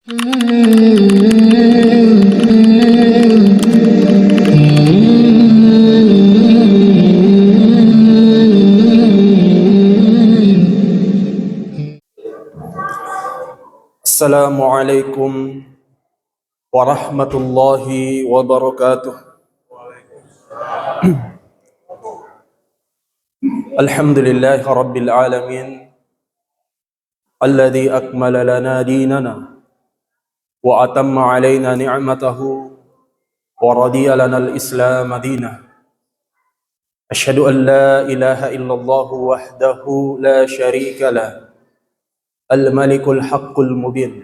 Assalamualaikum warahmatullahi wabarakatuh. Alhamdulillahi rabbil alamin alladhi akmala lana dinana wa atamma alaina ni'matahu wa radiya lana al-islam dinah. Ashhadu an la ilaha illallah wahdahu la syarika lah, al-malikul haqqul mubin.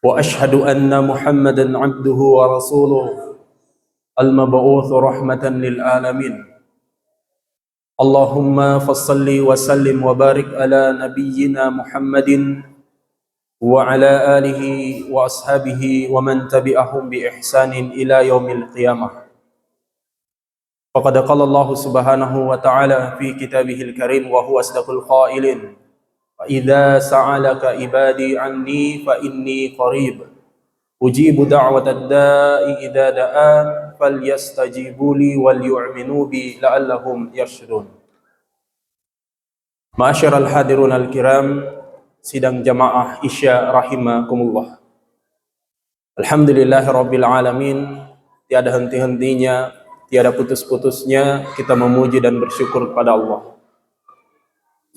Wa ashhadu anna Muhammadan abduhu wa rasuluh al-mab'uts rahmatan lil alamin. Allahumma fassalli wa sallim wa barik ala nabiyyina Muhammadin wa ala alihi wa ashabihi wa man tabi'ahum bi ihsanin ila yaumil qiyamah. Faqad qala Allah subhanahu wa ta'ala fi kitabihil karim wa huwa asdaqul qailin. Fa idza sa'alaka ibadi anni fa inni qarib ujibu da'watad da'i idza da'an falyastajibu li wal yu'minu bi la'allahum yarshudun. Ma'asyiral hadirun al-kiram, sidang jamaah Isya rahimakumullah. Alhamdulillahirabbil alamin, tiada henti-hentinya, tiada putus-putusnya kita memuji dan bersyukur kepada Allah.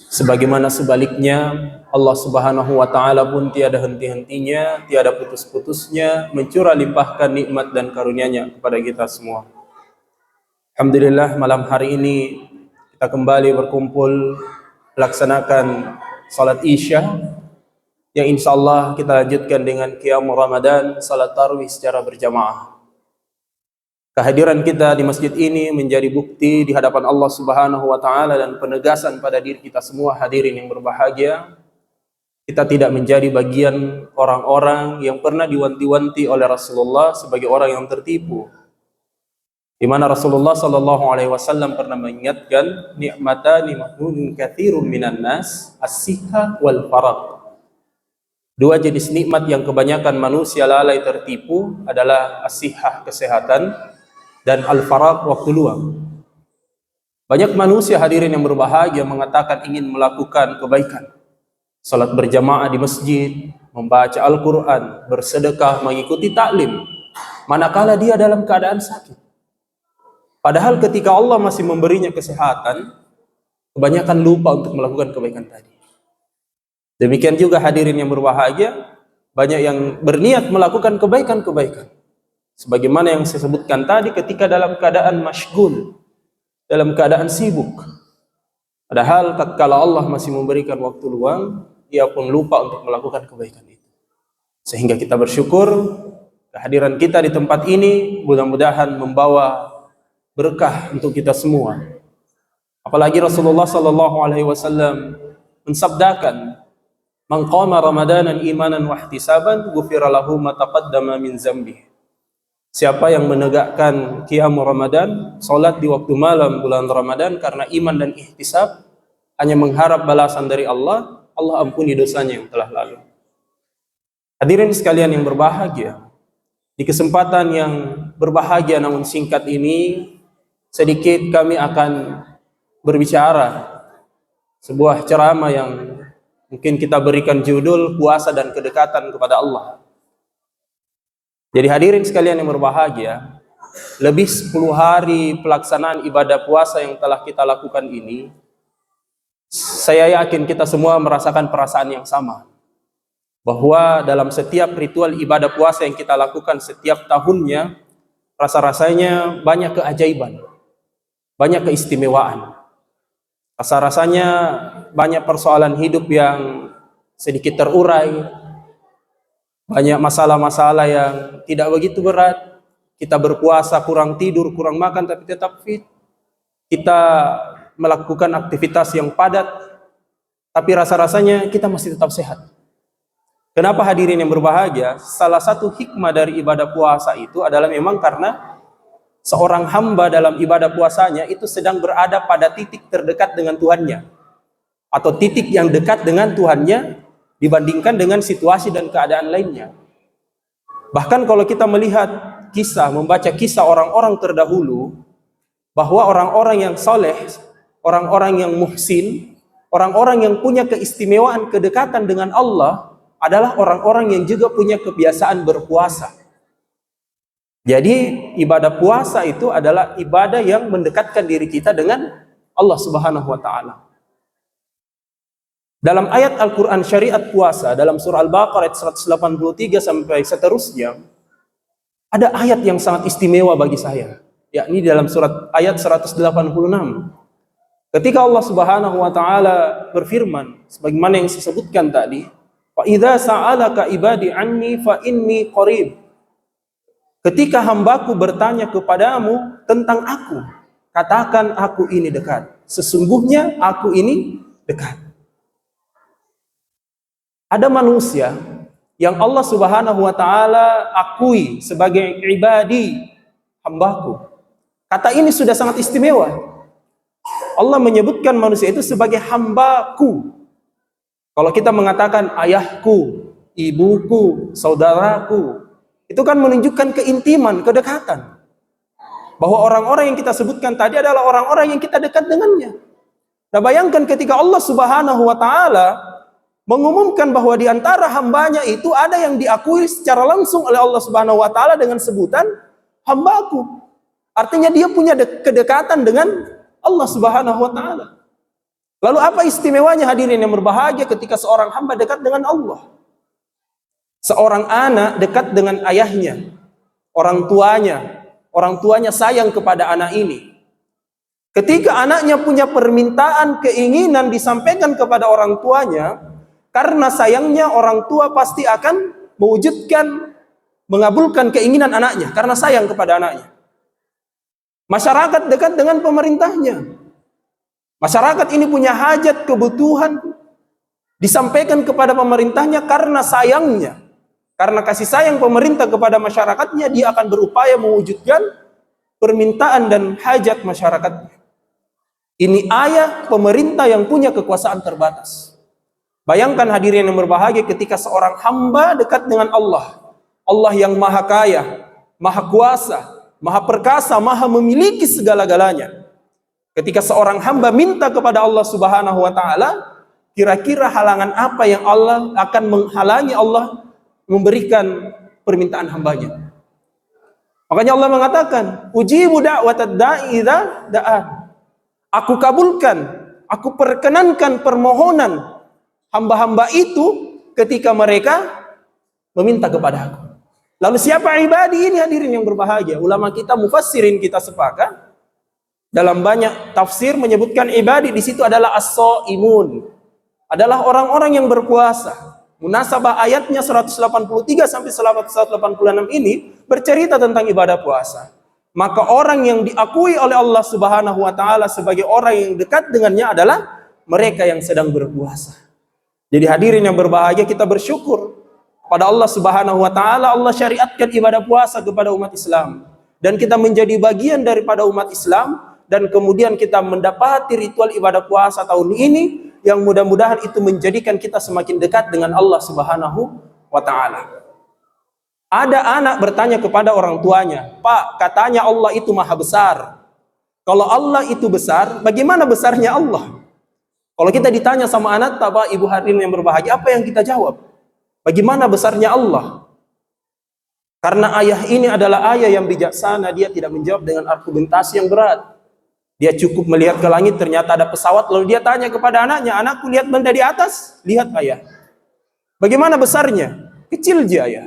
Sebagaimana sebaliknya, Allah Subhanahu wa taala pun tiada henti-hentinya, tiada putus-putusnya mencurah limpahkan nikmat dan karunia-Nya kepada kita semua. Alhamdulillah, malam hari ini kita kembali berkumpul melaksanakan salat Isya yang insyaallah kita lanjutkan dengan qiyam Ramadan, salat tarawih secara berjamaah. Kehadiran kita di masjid ini menjadi bukti di hadapan Allah Subhanahu wa taala dan penegasan pada diri kita semua hadirin yang berbahagia. Kita tidak menjadi bagian orang-orang yang pernah diwanti-wanti oleh Rasulullah sebagai orang yang tertipu. Di mana Rasulullah sallallahu alaihi wasallam pernah mengingatkan nikmatani mahmudun katsirun minan nas, as-sihha wal faragh. Dua jenis nikmat yang kebanyakan manusia lalai tertipu adalah as-sihhah, kesehatan, dan al-faragh, waktu luang. Banyak manusia hadirin yang berbahagia mengatakan ingin melakukan kebaikan, salat berjamaah di masjid, membaca Al-Quran, bersedekah, mengikuti taklim, manakala dia dalam keadaan sakit. Padahal ketika Allah masih memberinya kesehatan, kebanyakan lupa untuk melakukan kebaikan tadi. Demikian juga hadirin yang berbahagia, banyak yang berniat melakukan kebaikan-kebaikan. Sebagaimana yang saya sebutkan tadi, ketika dalam keadaan masyghul, dalam keadaan sibuk. Padahal tatkala Allah masih memberikan waktu luang, ia pun lupa untuk melakukan kebaikan itu. Sehingga kita bersyukur kehadiran kita di tempat ini mudah-mudahan membawa berkah untuk kita semua. Apalagi Rasulullah sallallahu alaihi wasallam mensabdakan, "Man qama ramadanan imanan wa ihtisaban, ghufira lahu ma taqaddama min dzambihi." Siapa yang menegakkan qiyam Ramadan, salat di waktu malam bulan Ramadan karena iman dan ihtisab, hanya mengharap balasan dari Allah, Allah ampuni dosanya yang telah lalu. Hadirin sekalian yang berbahagia, di kesempatan yang berbahagia namun singkat ini, sedikit kami akan berbicara sebuah ceramah yang mungkin kita berikan judul puasa dan kedekatan kepada Allah. Jadi hadirin sekalian yang berbahagia, lebih 10 hari pelaksanaan ibadah puasa yang telah kita lakukan ini, saya yakin kita semua merasakan perasaan yang sama, bahwa dalam setiap ritual ibadah puasa yang kita lakukan setiap tahunnya, rasa-rasanya banyak keajaiban, banyak keistimewaan. Rasa-rasanya banyak persoalan hidup yang sedikit terurai, banyak masalah-masalah yang tidak begitu berat. Kita berpuasa, kurang tidur, kurang makan, tapi tetap fit. Kita melakukan aktivitas yang padat, tapi rasa-rasanya kita masih tetap sehat. Kenapa hadirin yang berbahagia? Salah satu hikmah dari ibadah puasa itu adalah memang karena seorang hamba dalam ibadah puasanya itu sedang berada pada titik terdekat dengan Tuhannya, atau titik yang dekat dengan Tuhannya, dibandingkan dengan situasi dan keadaan lainnya. Bahkan kalau kita melihat membaca kisah orang-orang terdahulu, bahwa orang-orang yang soleh, orang-orang yang muhsin, orang-orang yang punya keistimewaan kedekatan dengan Allah adalah orang-orang yang juga punya kebiasaan berpuasa. Jadi ibadah puasa itu adalah ibadah yang mendekatkan diri kita dengan Allah Subhanahu wa taala. Dalam ayat Al-Quran syariat puasa, dalam surah Al-Baqarah ayat 183 sampai seterusnya, ada ayat yang sangat istimewa bagi saya, yakni dalam surat ayat 186. Ketika Allah Subhanahu wa taala berfirman sebagaimana yang saya sebutkan tadi, "Fa idza sa'alaka ibadi anni fa inni qarib." Ketika hambaku bertanya kepadamu tentang aku, katakan aku ini dekat. Sesungguhnya aku ini dekat. Ada manusia yang Allah Subhanahu wa taala akui sebagai ibadi, hambaku. Kata ini sudah sangat istimewa. Allah menyebutkan manusia itu sebagai hambaku. Kalau kita mengatakan ayahku, ibuku, saudaraku, itu kan menunjukkan keintiman, kedekatan. Bahwa orang-orang yang kita sebutkan tadi adalah orang-orang yang kita dekat dengannya. Nah, bayangkan ketika Allah Subhanahu wa taala mengumumkan bahwa di antara hambanya itu ada yang diakui secara langsung oleh Allah Subhanahu wa taala dengan sebutan hambaku. Artinya dia punya kedekatan dengan Allah Subhanahu wa taala. Lalu apa istimewanya hadirin yang berbahagia ketika seorang hamba dekat dengan Allah? Seorang anak dekat dengan ayahnya, orang tuanya sayang kepada anak ini. Ketika anaknya punya permintaan, keinginan disampaikan kepada orang tuanya, karena sayangnya orang tua pasti akan mengabulkan keinginan anaknya karena sayang kepada anaknya. Masyarakat dekat dengan pemerintahnya. Masyarakat ini punya hajat, kebutuhan, disampaikan kepada pemerintahnya karena sayangnya. Karena kasih sayang pemerintah kepada masyarakatnya, dia akan berupaya mewujudkan permintaan dan hajat masyarakatnya. Ini ayah pemerintah yang punya kekuasaan terbatas. Bayangkan hadirin yang berbahagia ketika seorang hamba dekat dengan Allah. Allah yang maha kaya, maha kuasa, maha perkasa, maha memiliki segala-galanya. Ketika seorang hamba minta kepada Allah Subhanahu wa taala, kira-kira halangan apa yang Allah akan menghalangi Allah memberikan permintaan hambanya? Makanya Allah mengatakan, "Ujibu da'watad da'i idza da'an." Aku kabulkan, aku perkenankan permohonan hamba-hamba itu ketika mereka meminta kepada aku. Lalu siapa ibadi ini hadirin yang berbahagia? Ulama kita, mufassirin kita sepakat dalam banyak tafsir menyebutkan ibadi di situ adalah as-shaimun, adalah orang-orang yang berpuasa. Munasabah ayatnya 183 sampai 186 ini bercerita tentang ibadah puasa. Maka orang yang diakui oleh Allah Subhanahu wa taala sebagai orang yang dekat dengannya adalah mereka yang sedang berpuasa. Jadi hadirin yang berbahagia, kita bersyukur pada Allah Subhanahu wa taala. Allah syariatkan ibadah puasa kepada umat Islam dan kita menjadi bagian daripada umat Islam, dan kemudian kita mendapati ritual ibadah puasa tahun ini yang mudah-mudahan itu menjadikan kita semakin dekat dengan Allah Subhanahu wa taala. Ada anak bertanya kepada orang tuanya, "Pak, katanya Allah itu maha besar. Kalau Allah itu besar, bagaimana besarnya Allah?" Kalau kita ditanya sama anak, Bapak Ibu hadirin yang berbahagia, apa yang kita jawab? Bagaimana besarnya Allah? Karena ayah ini adalah ayah yang bijaksana, dia tidak menjawab dengan argumentasi yang berat. Dia cukup melihat ke langit, ternyata ada pesawat, lalu dia tanya kepada anaknya, "Anakku, lihat benda di atas?" "Lihat ayah." "Bagaimana besarnya?" "Kecil je ayah."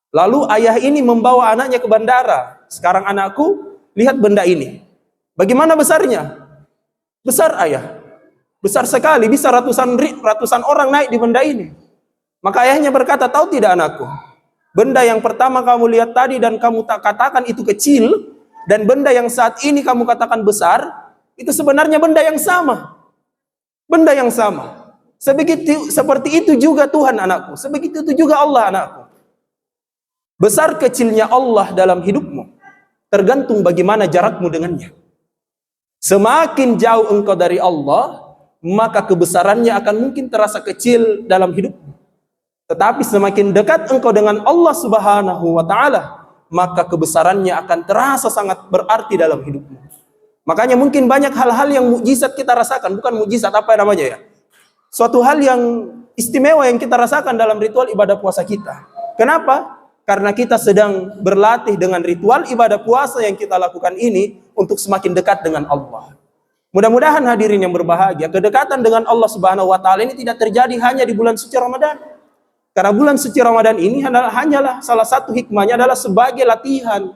Lalu ayah ini membawa anaknya ke bandara. "Sekarang anakku, lihat benda ini." "Bagaimana besarnya?" "Besar ayah. Besar sekali, bisa ratusan orang naik di benda ini." Maka ayahnya berkata, "Tahu tidak anakku, benda yang pertama kamu lihat tadi dan kamu tak katakan itu kecil, dan benda yang saat ini kamu katakan besar, itu sebenarnya benda yang sama. Benda yang sama. Seperti itu juga Tuhan anakku, sebegitu itu juga Allah anakku. Besar kecilnya Allah dalam hidupmu tergantung bagaimana jarakmu dengannya. Semakin jauh engkau dari Allah, maka kebesarannya akan mungkin terasa kecil dalam hidupmu. Tetapi semakin dekat engkau dengan Allah Subhanahu wa taala, maka kebesarannya akan terasa sangat berarti dalam hidupmu. Makanya mungkin banyak hal-hal yang mukjizat kita rasakan, bukan mukjizat apa namanya ya? Suatu hal yang istimewa yang kita rasakan dalam ritual ibadah puasa kita. Kenapa? Karena kita sedang berlatih dengan ritual ibadah puasa yang kita lakukan ini untuk semakin dekat dengan Allah. Mudah-mudahan hadirin yang berbahagia, kedekatan dengan Allah Subhanahu wa taala ini tidak terjadi hanya di bulan suci Ramadan. Karena bulan suci Ramadan ini hanyalah salah satu hikmahnya adalah sebagai latihan.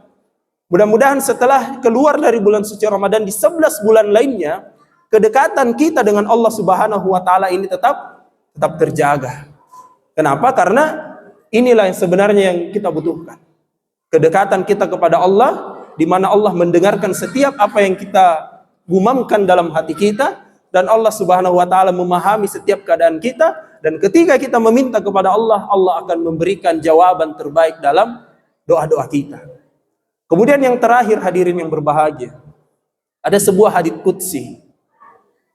Mudah-mudahan setelah keluar dari bulan suci Ramadan di 11 bulan lainnya, kedekatan kita dengan Allah Subhanahu wa taala ini tetap terjaga. Kenapa? Karena inilah yang sebenarnya yang kita butuhkan. Kedekatan kita kepada Allah, di mana Allah mendengarkan setiap apa yang kita gumamkan dalam hati kita, dan Allah Subhanahu wa taala memahami setiap keadaan kita, dan ketika kita meminta kepada Allah, Allah akan memberikan jawaban terbaik dalam doa-doa kita. Kemudian yang terakhir hadirin yang berbahagia, ada sebuah hadits qudsi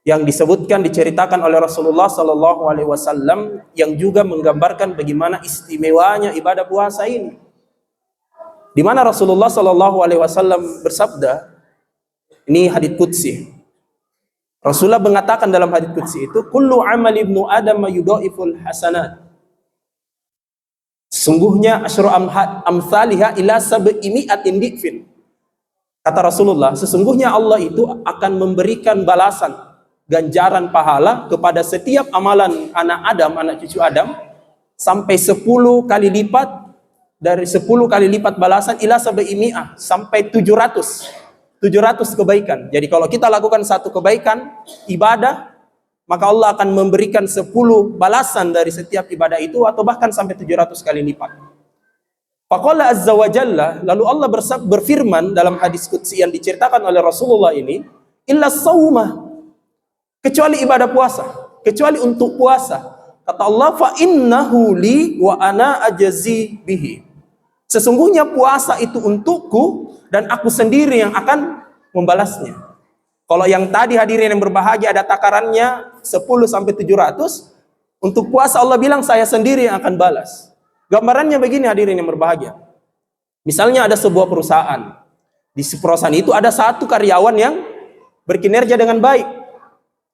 yang disebutkan, diceritakan oleh Rasulullah sallallahu alaihi wasallam yang juga menggambarkan bagaimana istimewanya ibadah puasa ini. Di mana Rasulullah sallallahu alaihi wasallam bersabda, ini hadits qudsi. Rasulullah mengatakan dalam hadits qudsi itu, kullu amali ibnu adam yudhaiful hasanat. Sungguhnya asyru amsalihha ila sab'imi'atin difin. Kata Rasulullah, sesungguhnya Allah itu akan memberikan balasan, ganjaran pahala kepada setiap amalan anak Adam, anak cucu Adam, sampai 10 kali lipat, dari 10 kali lipat balasan ila sab'imi'ah, sampai 700 kebaikan. Jadi kalau kita lakukan satu kebaikan, ibadah, maka Allah akan memberikan 10 balasan dari setiap ibadah itu, atau bahkan sampai 700 kali lipat. Faqala azza wa jalla, lalu Allah berfirman dalam hadis qudsi yang diceritakan oleh Rasulullah ini, illa saumah, kecuali ibadah puasa, kecuali untuk puasa. Kata Allah, fa innahu li wa ana ajzi bihi. Sesungguhnya puasa itu untukku dan aku sendiri yang akan membalasnya. Kalau yang tadi hadirin yang berbahagia ada takarannya 10 sampai 700, untuk puasa Allah bilang saya sendiri yang akan balas. Gambarannya begini hadirin yang berbahagia. Misalnya ada sebuah perusahaan. Di perusahaan itu ada satu karyawan yang berkinerja dengan baik.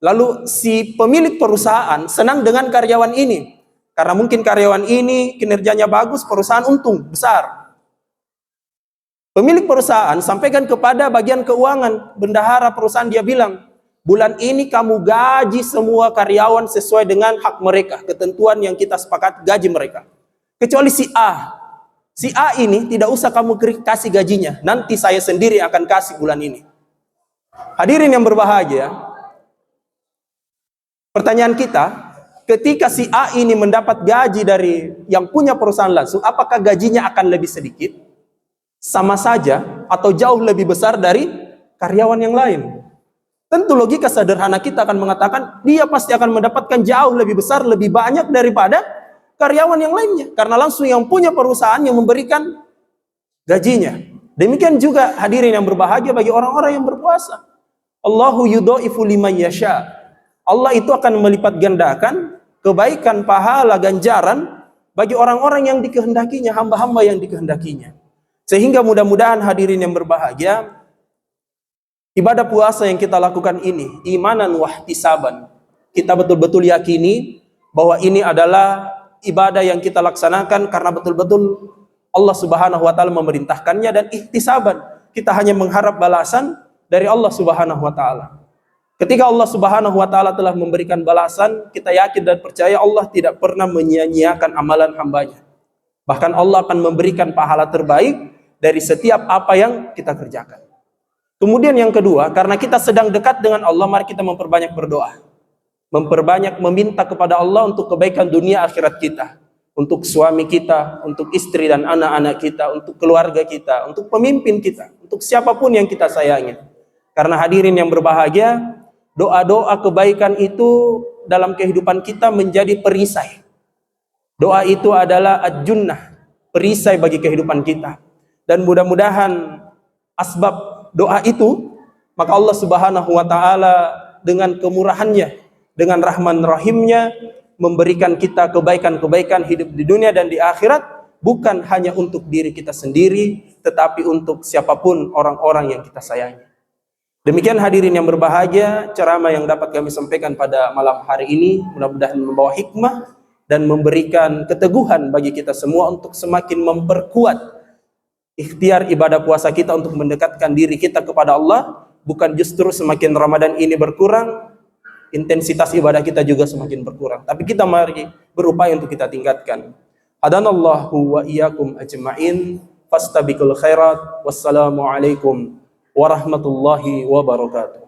Lalu si pemilik perusahaan senang dengan karyawan ini. Karena mungkin karyawan ini kinerjanya bagus, perusahaan untung besar. Pemilik perusahaan sampaikan kepada bagian keuangan, bendahara perusahaan, dia bilang, bulan ini kamu gaji semua karyawan sesuai dengan hak mereka, ketentuan yang kita sepakat gaji mereka. Kecuali si A. Si A ini tidak usah kamu kasih gajinya, nanti saya sendiri akan kasih bulan ini. Hadirin yang berbahagia, pertanyaan kita, ketika si A ini mendapat gaji dari yang punya perusahaan langsung, apakah gajinya akan lebih sedikit? Sama saja atau jauh lebih besar dari karyawan yang lain? Tentu logika sederhana kita akan mengatakan dia pasti akan mendapatkan jauh lebih besar, lebih banyak daripada karyawan yang lainnya, karena langsung yang punya perusahaan yang memberikan gajinya. Demikian juga hadirin yang berbahagia bagi orang-orang yang berpuasa. Allahu yudhaifu liman yasha. Allah itu akan melipat gandakan kebaikan, pahala, ganjaran bagi orang-orang yang dikehendakinya, hamba-hamba yang dikehendakinya. Sehingga mudah-mudahan hadirin yang berbahagia, ibadah puasa yang kita lakukan ini, imanan wahtisaban, kita betul-betul yakini bahwa ini adalah ibadah yang kita laksanakan karena betul-betul Allah Subhanahu wa taala memerintahkannya, dan ihtisaban, kita hanya mengharap balasan dari Allah Subhanahu wa taala. Ketika Allah Subhanahu wa taala telah memberikan balasan, kita yakin dan percaya Allah tidak pernah menyia-nyiakan amalan hambanya. Bahkan Allah akan memberikan pahala terbaik dari setiap apa yang kita kerjakan. Kemudian yang kedua, karena kita sedang dekat dengan Allah, mari kita memperbanyak berdoa. Memperbanyak meminta kepada Allah untuk kebaikan dunia akhirat kita. Untuk suami kita, untuk istri dan anak-anak kita, untuk keluarga kita, untuk pemimpin kita, untuk siapapun yang kita sayangi. Karena hadirin yang berbahagia, doa-doa kebaikan itu dalam kehidupan kita menjadi perisai. Doa itu adalah ad-junnah, perisai bagi kehidupan kita. Dan mudah-mudahan asbab doa itu, maka Allah Subhanahu wa taala dengan kemurahannya, dengan rahman rahimnya, memberikan kita kebaikan-kebaikan hidup di dunia dan di akhirat, bukan hanya untuk diri kita sendiri, tetapi untuk siapapun orang-orang yang kita sayangi. Demikian hadirin yang berbahagia, ceramah yang dapat kami sampaikan pada malam hari ini, mudah-mudahan membawa hikmah dan memberikan keteguhan bagi kita semua untuk semakin memperkuat ikhtiar ibadah puasa kita untuk mendekatkan diri kita kepada Allah. Bukan justru semakin Ramadan ini berkurang, intensitas ibadah kita juga semakin berkurang. Tapi kita mari berupaya untuk kita tingkatkan. Hadanallahu wa iyyakum ajma'in. Fastabiqul khairat. Wassalamualaikum warahmatullahi wabarakatuh.